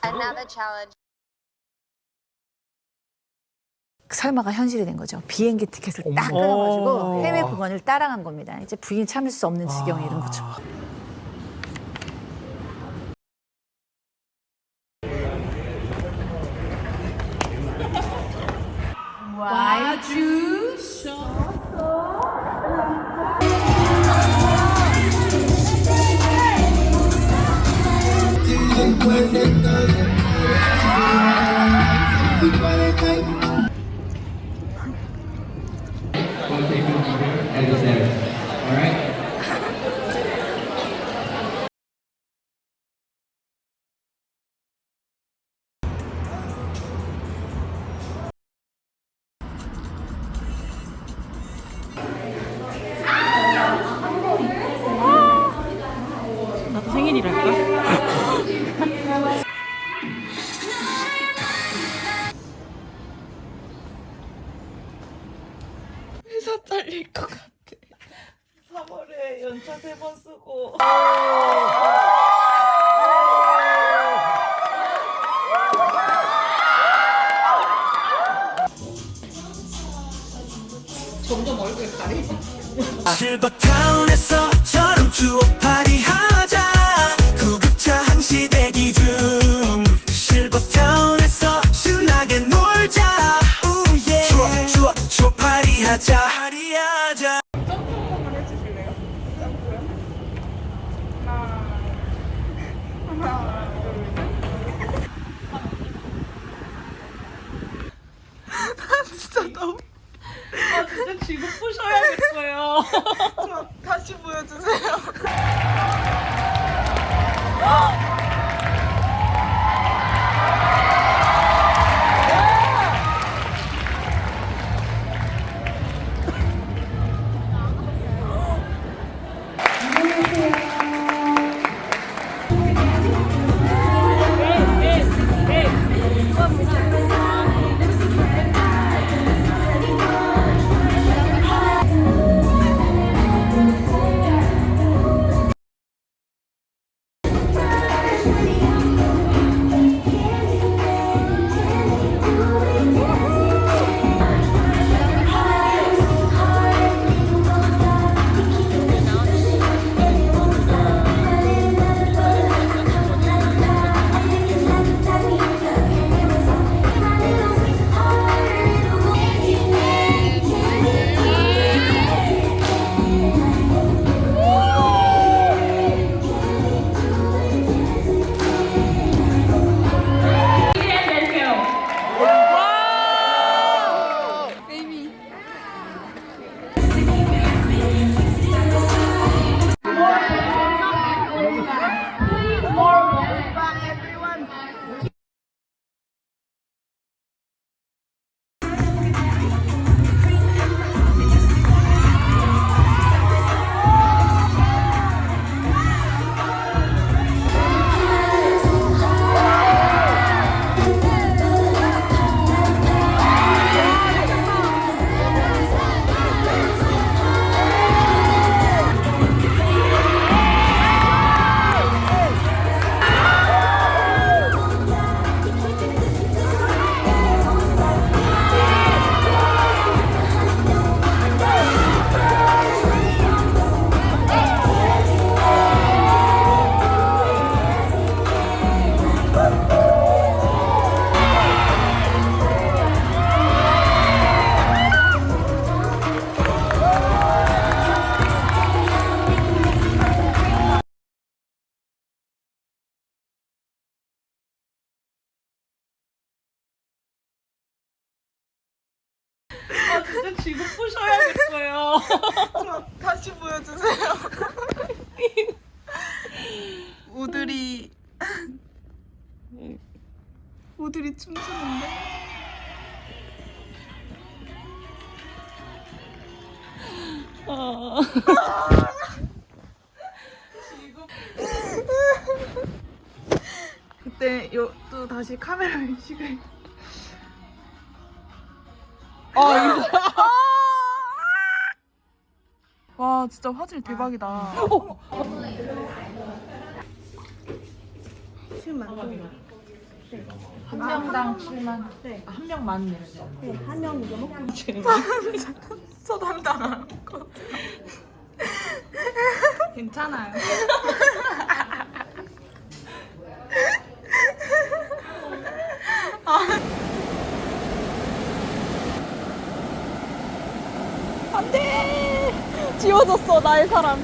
Another challenge. 설마가 현실이 된 거죠. 비행기 티켓을 딱 끊어가지고 해외 공연을 따라간 겁니다. 이제 부인 참을 수 없는 지경에 이른 거죠. 나도 생일이랄까? 회사 잘릴 것 같아. 3월에 연차 3번 쓰고. 점점 얼굴에 가리. 실버타운에서처럼 추억 파티하자. 구급차 항시 대기 중. 실버타운에서 신나게 놀자. 추억 파티하자. 점프 한번 해주실래요? 점프요? 하나, 둘, 셋. 진짜 너무. 진짜 지금 부셔야겠어요. 저 다시 보여주세요. 진짜 지금 부셔야겠어요. 저 다시 보여주세요. 우들이 춤추는데? 그때 또 다시 카메라 인식을. 와 와 진짜 화질 대박이다. 한 명당 7만. 네. 한 명만 내세요. 네, 한 명 이거 먹고 처담당한 거. 괜찮아요. 안돼 지워졌어 나의 사랑.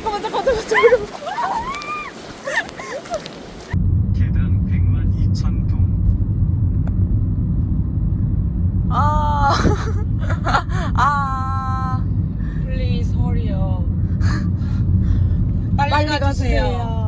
거가 잠깐만. 계단 100만 2천 동 Please hurry요. 빨리 가주세요.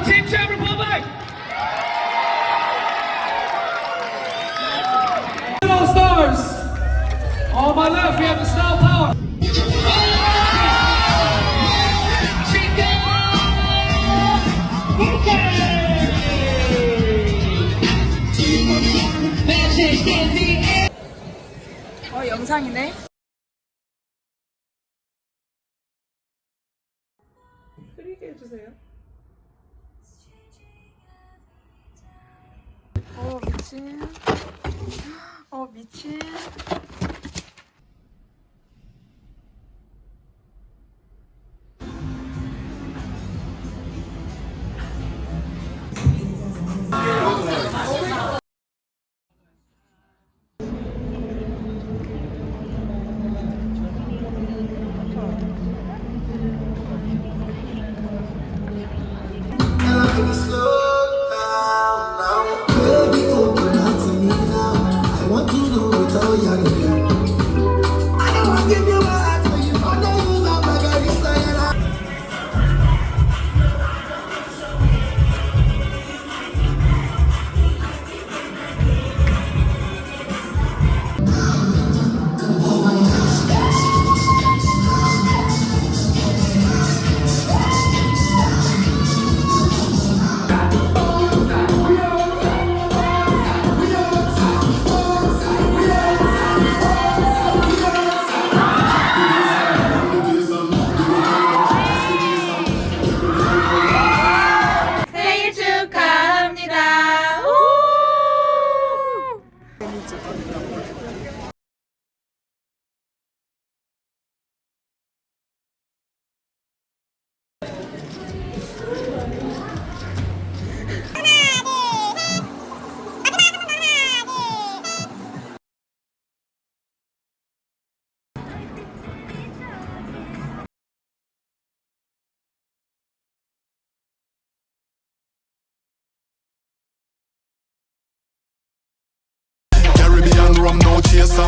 Team Czech Republic! All stars! On my left, we have the Star Power. 영상이네. 흐리게 해주세요. 미친. 미친.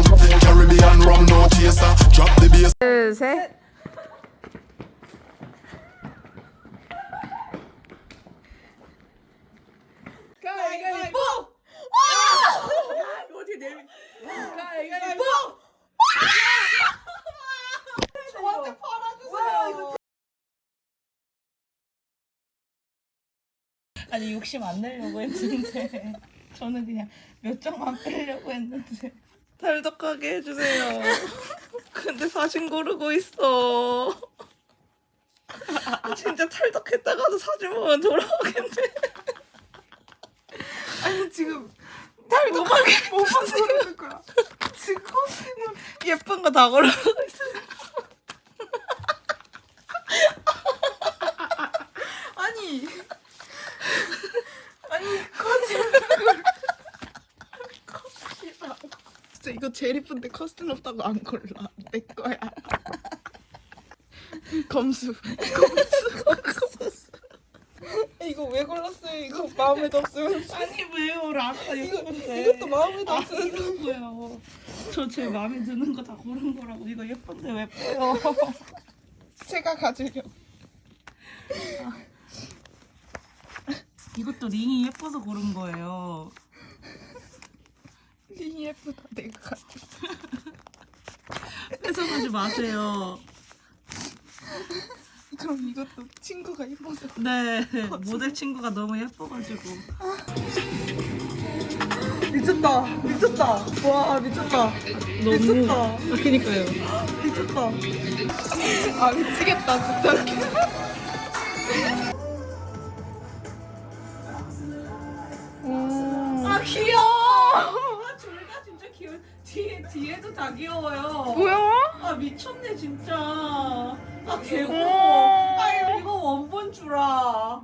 chaser. Caribbean rum, no chaser. Drop the bass. 둘, 셋. 가위바위보! 이거 어떻게 내리? 가위바위보! 저한테 팔아주세요. 아니 욕심 안 내려고 했는데 저는 그냥 몇 장만 빼려고 했는데 탈덕하게 해주세요. 근데 사진 고르고 있어. 진짜 탈덕했다가도 사진 보면 돌아오겠네. 아니 지금 탈덕하게 뭐만 고르는 거야? 지금 예쁜 거 다 고르고 있어. 아니 진짜 이거 제일 예쁜데 커스텀 없다고 안 골라. 내 거야. 검수. 이거 왜 골랐어요? 이거 마음에도 없으면 아니 왜요? 라가 예쁜데. 이것도 마음에도 없어요. 이거고요. 저 제 마음에 드는 거 다 고른 거라고. 이거 예쁜데 왜 빼요? 제가 가지려. 이것도 링이 예뻐서 고른 거예요. 링이 예쁘다. 내가 가지. 뺏어가지 마세요. 그럼 이것도 친구가 예뻐서. 네, 모델 친구가 너무 예뻐가지고. 미쳤다. 미쳤다. 와 미쳤다. 미쳤다. 그니까요. 미쳤다. 아 미치겠다 진짜. 아 귀여워. 둘 다 진짜 귀여워. 뒤에도 다 귀여워요. 뭐야? 아 미쳤네 진짜. 아 개고마워. 아 이거 원본 주라.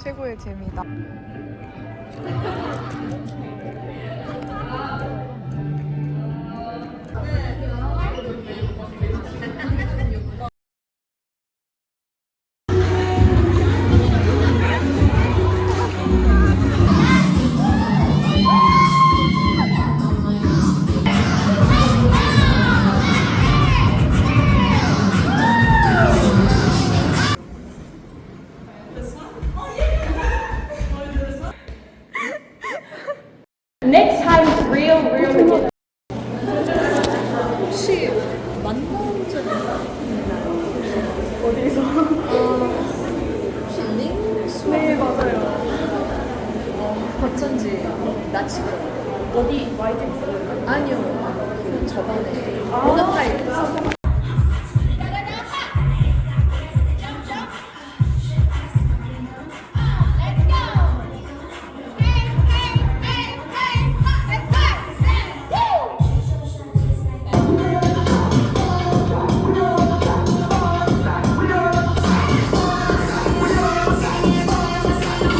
최고의 재미다. Next time, real. 혹시 만나본 적 있나요? 어디서? 혹시 링수? 네 맞아요. 어쩐지 나치고 어디 YG? 아니요 그 저번에 모노타입에서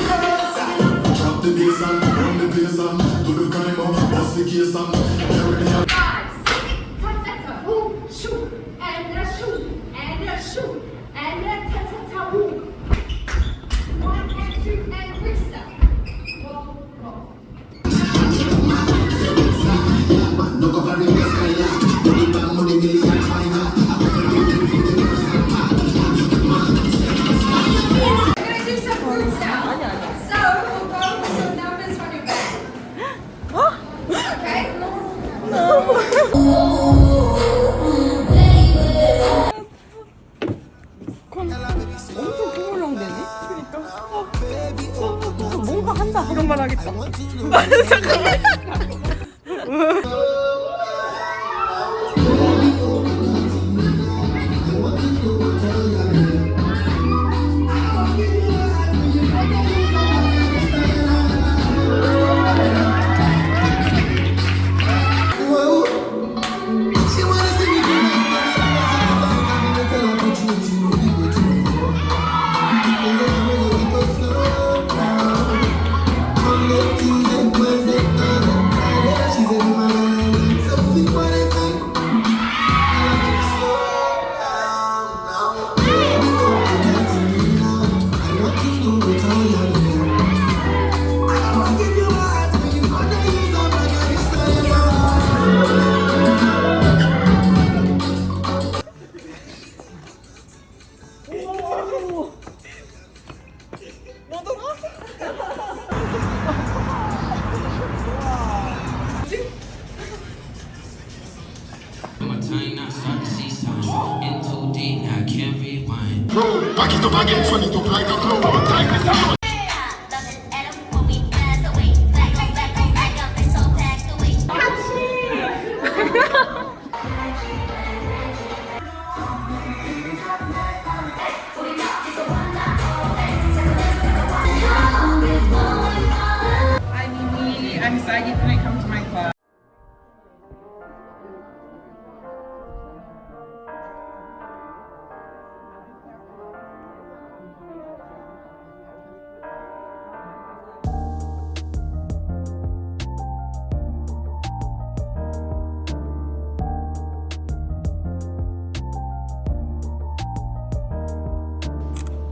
Drop the bass and run the bass and do the climb up, bust the case and Caribbean. No covering the sky, do the bang money million fine. 뭔가 한다. 이런 말 하겠다. Monday, Tuesday, Wednesday, Thursday. it up again, turn it up like a club. Time is up. I'm excited when I come to my class.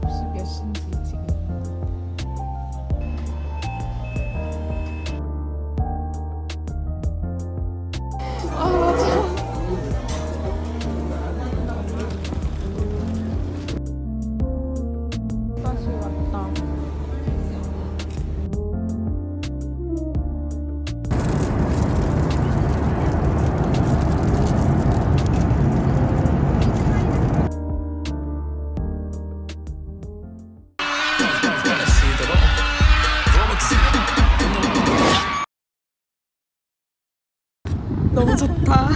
혹시 몇 시인지 지금? 다시 왔다. 너무 좋다.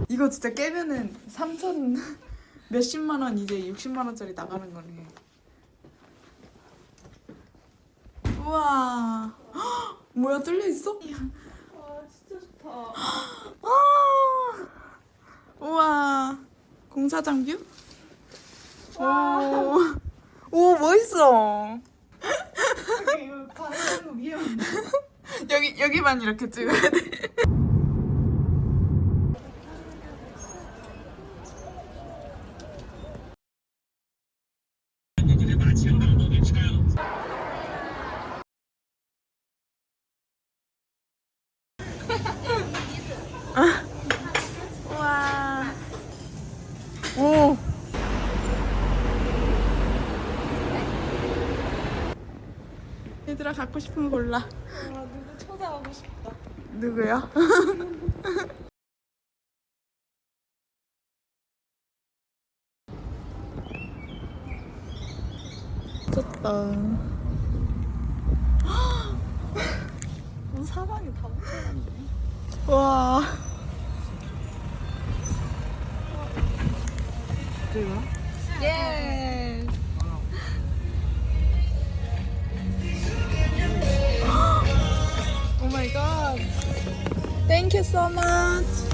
이거 진짜 깨면은 3천 몇십만 원 이제 60만 원짜리 나가는 거네. 우와. 헉, 뭐야 뚫려 있어? 와 진짜 좋다. 아, 우와. 공사장 뷰? 오 멋있어. 이거 가는 거 위험한데. 여기만 이렇게 찍어야 돼. 와. 오. 얘들아 갖고 싶은 거 골라. 와 누구 초대하고 싶다. 누구야? 미쳤다. 사방이 다 묻혀놨네. 와. 예. 오 마이 갓. Thank you so much.